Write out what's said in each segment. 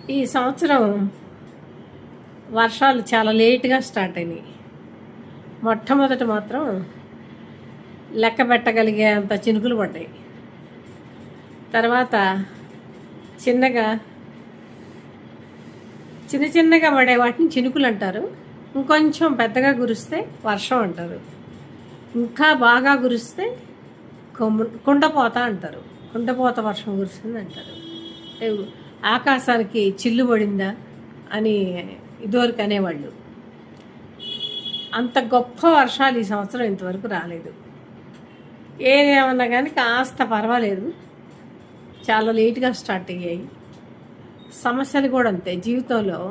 ఈ సంవత్సరం వర్షాలు చాలా లేట్గా స్టార్ట్ అయినాయి. మొట్టమొదట మాత్రం లెక్క పెట్టగలిగే అంత చినుకులు పడ్డాయి. తర్వాత చిన్నగా చిన్నగా పడే వాటిని చినుకులు అంటారు. ఇంకొంచెం పెద్దగా కురిస్తే వర్షం అంటారు. ఇంకా బాగా కురిస్తే కుండపోత అంటారు. కుండపోత వర్షం కురిసింది అంటారు. ఆకాశానికి చిల్లు పడిందా అని ఇదివరకు అనేవాళ్ళు. అంత గొప్ప వర్షాలు ఈ సంవత్సరం ఇంతవరకు రాలేదు. ఏదేమన్నా కానీ కాస్త పర్వాలేదు, చాలా లేట్గా స్టార్ట్ అయ్యాయి. సమస్యలు కూడా అంతే. జీవితంలో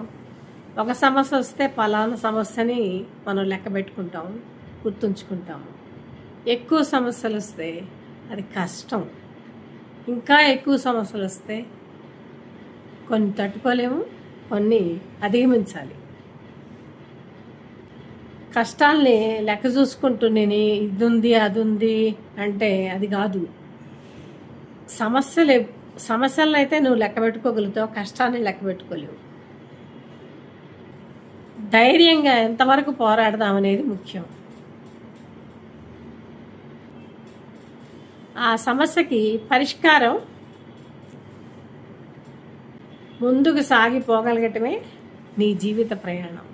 ఒక సమస్య వస్తే పలానా సమస్యని మనం లెక్క పెట్టుకుంటాము, గుర్తుంచుకుంటాము. ఎక్కువ సమస్యలు వస్తే అది కష్టం. ఇంకా ఎక్కువ సమస్యలు వస్తే కొన్ని తట్టుకోలేము, కొన్ని అధిగమించాలి. కష్టాల్ని లెక్క చూసుకుంటూ నేను ఇది ఉంది అది ఉంది అంటే అది కాదు. సమస్యలను అయితే నువ్వు లెక్క పెట్టుకోగలుగుతావు, కష్టాన్ని లెక్క పెట్టుకోలేవు. ధైర్యంగా ఎంతవరకు పోరాడదాం అనేది ముఖ్యం. ఆ సమస్యకి పరిష్కారం ముందుకు సాగిపోగలగటమే నీ జీవిత ప్రయాణం.